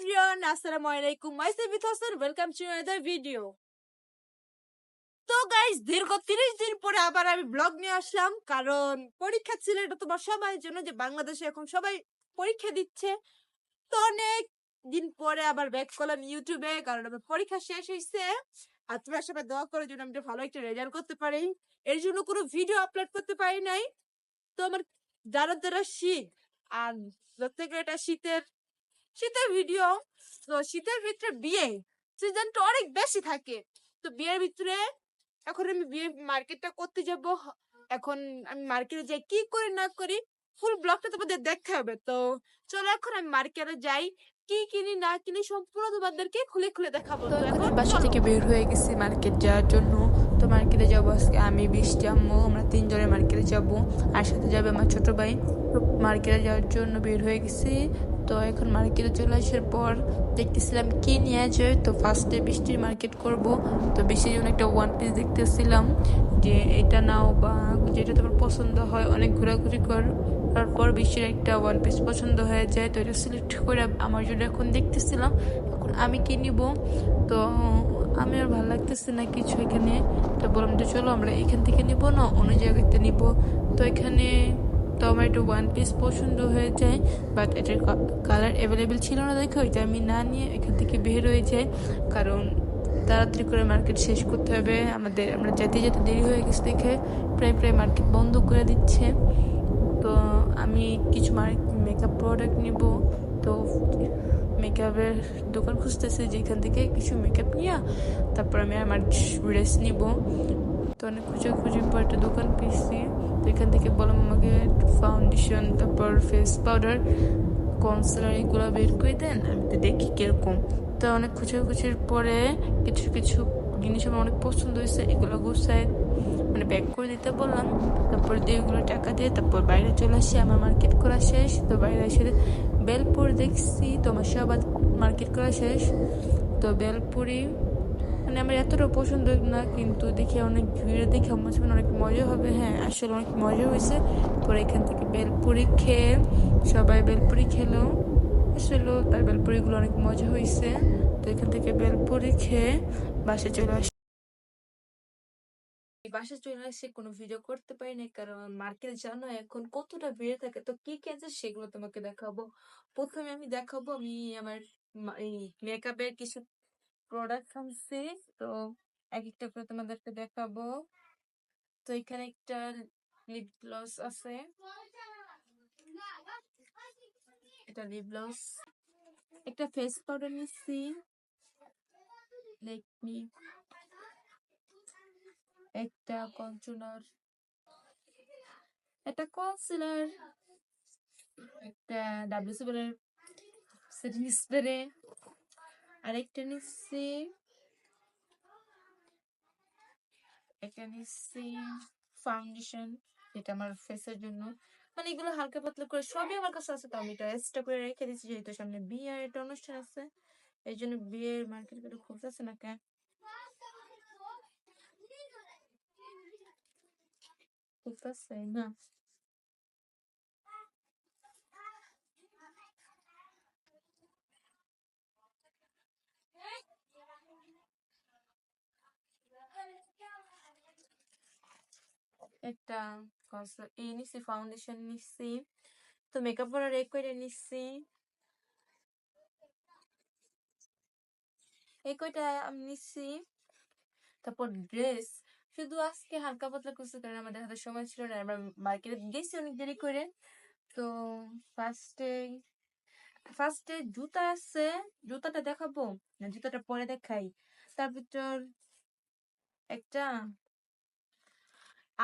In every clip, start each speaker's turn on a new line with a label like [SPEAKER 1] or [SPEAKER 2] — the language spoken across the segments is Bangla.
[SPEAKER 1] everyone, Assalamualaikum. Myself with Hassan. Welcome to another video. তো গাইস দীর্ঘ 30 দিন পরে আবার আমি ব্লগ নিয়ে আসলাম, কারণ পরীক্ষা ছিল। এটা তোমার সবাই জন্য যে বাংলাদেশে এখন সবাই পরীক্ষা দিচ্ছে। তো অনেক দিন পরে আবার ব্যাক করলাম ইউটিউবে, কারণ আমার পরীক্ষা শেষ হয়েছে। আর তোমরা সবাই দোয়া করার জন্য আমি ভালো একটা রেজাল্ট করতে পারি। এর জন্য কোনো ভিডিও আপলোড করতে পারি নাই। তো আমার যারা শীত, আর প্রত্যেকের এটা শীতের ভিডিও। তো শীতের ভিতরে বিয়ে সিজনটা অনেক বেশি থাকে। তো বিয়ের ভিতরে এখন আমি বিয়ে মার্কেটটা করতে যাব। এখন আমি মার্কেটে যাই, কি করি না করি ফুল ব্লগটা তোমাদের দেখতে হবে। তো চলো এখন আমি মার্কেটে যাই, কি কিনি না কিনি সম্পূর্ণ তোমাদেরকে খুলে খুলে দেখাবো।
[SPEAKER 2] তো
[SPEAKER 1] তো
[SPEAKER 2] এখন
[SPEAKER 1] এখন
[SPEAKER 2] আমি বাসা
[SPEAKER 1] চলো।
[SPEAKER 2] থেকে বের হয়ে গেছি মার্কেট যাওয়ার জন্য। তো মার্কেটে যাবো আজকে আমি, বৃষ্টি, আম্মু, আমরা তিনজনে মার্কেটে যাব। আর সাথে যাবে আমার ছোট ভাই। তো মার্কেটে যাওয়ার জন্য বের হয়ে গেছি। তো এখন মার্কেটে চলে আসার পর দেখতেছিলাম কি নিয়ে যায়। তো ফার্স্টে বৃষ্টির মার্কেট করব। তো বৃষ্টির জন্য একটা ওয়ান পিস দেখতেছিলাম যে এটা নাও বা যেটা তোমার পছন্দ হয়। অনেক ঘোরাঘুরি তারপর বৃষ্টির একটা ওয়ান পিস পছন্দ হয়ে যায়। তো এটা সিলেক্ট করে আমার জন্য এখন দেখতেছিলাম এখন আমি কি নিব। তো আমি আর ভালো লাগতেছে না কিছু এখানে। তো বললাম যে চলো আমরা এখান থেকে নিব না অন্য জায়গাতে নিব। তো এখানে তো আমার একটু ওয়ান পিস পছন্দ হয়ে যায়, বাট এটার কালার অ্যাভেলেবেল ছিল না দেখে ওইটা আমি না নিয়ে এখান থেকে বের হয়ে যাই। কারণ তাড়াতাড়ি করে মার্কেট শেষ করতে হবে আমাদের। আমরা যেতে যেতে দেরি হয়ে গেছে দেখে প্রায় মার্কেট বন্ধ করে দিচ্ছে। তো আমি কিছু মেকআপ প্রোডাক্ট নিব। তো মেকআপের দোকান খুঁজতেছি যেখান থেকে কিছু মেকআপ নিয়ে তারপর আমি আমার ড্রেস নিব। তো অনেক খুঁজে পর একটা দোকান পেয়েছি। তো এখান থেকে বললাম আমাকে ফাউন্ডেশন, তারপর ফেস পাউডার, কনসিলার এগুলো বের করে দেন, আমি তো দেখি কিরকম। তো অনেক খুঁজির পরে কিছু জিনিস আমার অনেক পছন্দ হয়েছে, এগুলো গুছায় মানে ব্যাক করে দিতে বললাম। তারপর দিয়ে ওগুলো টাকা দিয়ে তারপর বাইরে চলে আসি। আমার মার্কেট করা শেষ। তো বাইরে এসে বেলপুর দেখছি। তো আমার সব মার্কেট করা শেষ। তো বেলপুরি মানে আমার এতটা পছন্দ না, কিন্তু দেখি অনেক ভিড় দেখে আমার অনেক মজা হবে। হ্যাঁ, আসলে অনেক মজা হয়েছে। পরে এখান থেকে বেলপুরি খেয়ে সবাই বেলপুরি খেলো আসলে, তার বেলপুরিগুলো অনেক মজা হয়েছে। তো এখান থেকে বেলপুরি খেয়ে বাসে চলে আসি।
[SPEAKER 1] বাসায় চলে আসে কোনো ভিডিও করতে পারি না, কারণ মার্কেট জানো এখন কতটা ভিড় থাকে। তো কি কিনছে সেগুলো তোমাকে দেখাবো। প্রথমে আমি দেখাবো আমি আমার এই মেকআপের কিছু প্রোডাক্ট আনছি। তো এক একটা করে তোমাদেরকে দেখাবো। তো এখানে একটা লিপ গ্লস আছে, এটা লিপ গ্লস। একটা ফেস পাউডার নিচ্ছি, লেকমি। একটা কন্ট্রোলার, একটা কনসিলার, একটা ডাব্লিউসি এর সেটিং স্প্রে, আরেকটা নিচ্ছি, একটা নিচ্ছি ফাউন্ডেশন, এটা আমার ফেসের জন্য। মানে এগুলো হালকা পাতলা করে সবই আমার কাছে আছে। তো আমি এটা এক্সট্রা করে রেখে দিচ্ছি, যেহেতু সামনে বিয়ে আর একটা অনুষ্ঠান আছে। এই জন্য বিয়ের মার্কেট করে খুলতেছে না কেন, খুলতেছে না। একটা এই নিচ্ছি, ফাউন্ডেশন নিচ্ছি। তো মেকআপ করার এক করে নিচ্ছি, এই কয়টা আমি নিচ্ছি। তারপর ড্রেস শুধু আজকে হালকা পাতলা করছি, কারণ আমাদের হাতে সময় ছিল না। আমরা মার্কেটে গেছি অনেক দেরি করে। তো ফার্স্টে ফার্স্টে জুতা আছে, জুতাটা দেখাবো না, জুতাটা পরে দেখাই। তার ভিতর একটা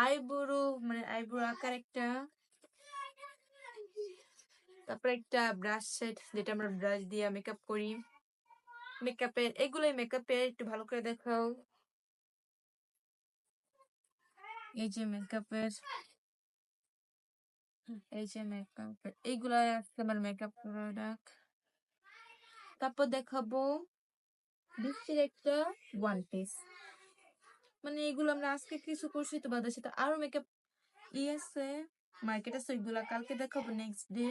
[SPEAKER 1] আইব্রো, মানে আইব্রো আকার একটা, তারপর একটা ব্রাশ সেট, যেটা আমরা ব্রাশ দিয়ে মেকআপ করি। মেকআপের এগুলোই মেকআপের, একটু ভালো করে দেখাও। এই যে মেকআপের, এইগুলা আছে আমার মেকআপ প্রোডাক্ট। তারপর দেখাবো বৃষ্টির একটা ওয়ান পিস। মানে এগুলো আমরা আজকে কিছু করছি, তো বাদের সাথে আরো মেকআপ আছে মার্কেট আছে, ওইগুলা কালকে দেখাবো নেক্সট ডে।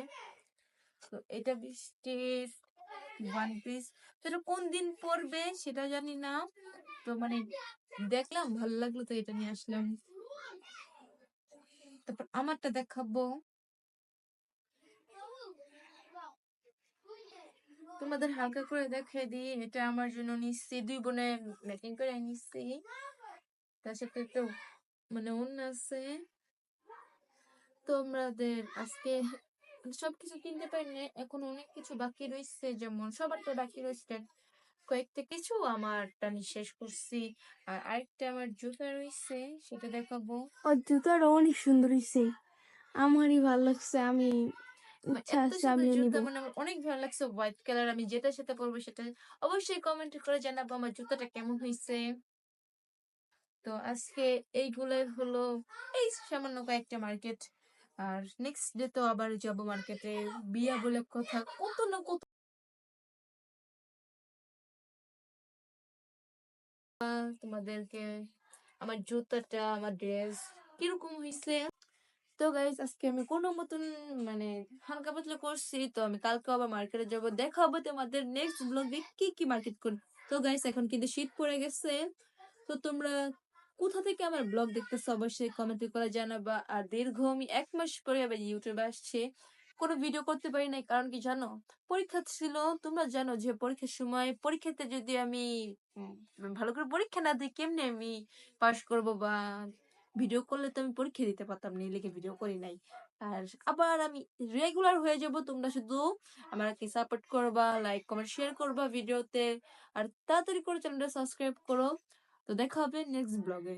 [SPEAKER 1] তো এটা বৃষ্টির
[SPEAKER 2] ওয়ান পিস। তো এটা কোন দিন পড়বে সেটা জানি না, তো মানে দেখলাম ভালো লাগলো তো এটা নিয়ে আসলাম। তারপর আমারটা দেখাবো, তোমাদের হালকা করে দেখাই দিই। এটা আমার জন্য নিচ্ছি, দুই বোনে ম্যাচিং করে নিচ্ছি। তার সাথে একটা মানে অন্য আছে। তোমাদের আজকে সবকিছু কিনতে পারি না, এখন অনেক কিছু বাকি রয়েছে, যেমন সবার তো বাকি রয়েছে কয়েকটা কিছু, আমারটা আমি শেষ করছি। আর আরেকটা আমার জুতা রয়েছে, সেটা দেখাবো।
[SPEAKER 1] ওর জুতাটা অনেক সুন্দর হয়েছে, আমারই ভালো লাগছে। আমি
[SPEAKER 2] আমার
[SPEAKER 1] ইচ্ছা
[SPEAKER 2] এত
[SPEAKER 1] আছে
[SPEAKER 2] সুন্দর
[SPEAKER 1] আমিও নিব।
[SPEAKER 2] জুতা, মানে আমার অনেক ভালো লাগছে, হোয়াইট কালার। আমি যেটার সাথে পরবো সেটা অবশ্যই কমেন্ট করে জানাবো আমার জুতাটা কেমন হয়েছে। তো আজকে এইগুলাই হলো, এই সামান্য কয়েকটা মার্কেট। আর নেক্সট ডে তো আবার যাব মার্কেটে, বিয়া বলে কথা, কত না কত। তোমাদেরকে আমার জুতাটা, আমার ড্রেস কিরকম হয়েছে। তো গাইজ আজকে আমি কোনো মতন মানে হালকা পাতলা করছি, তো আমি কালকে আবার মার্কেটে যাবো, দেখা হবে তোমাদের নেক্সট ব্লগে কি কি মার্কেট করি। তো গাইজ এখন কিন্তু শীত পড়ে গেছে, তো তোমরা কোথা থেকে আমার ব্লগ দেখতেছো অবশ্যই কমেন্ট করে জানাবা। আর দীর্ঘ আমি 1 মাস পরে আবার ইউটিউবে আসছে, কোনো ভিডিও করতে পারি নাই, কারণ কি জানো, পরীক্ষা ছিল। তোমরা জানো যে পরীক্ষার সময়, পরীক্ষাতে যদি আমি ভালো করে পরীক্ষা না দিই কেমনে আমি পাস করব, বা ভিডিও করলে তো আমি পরীক্ষা দিতে পারতাম না, লিখে ভিডিও করি নাই। আর আবার আমি রেগুলার হয়ে যাব, তোমরা শুধু আমাকে সাপোর্ট করবা, লাইক কমেন্ট শেয়ার করবা ভিডিওতে। আর তাড়াতাড়ি করে চ্যানেলটা সাবস্ক্রাইব করো। তো দেখা হবে নেক্সট ব্লগে।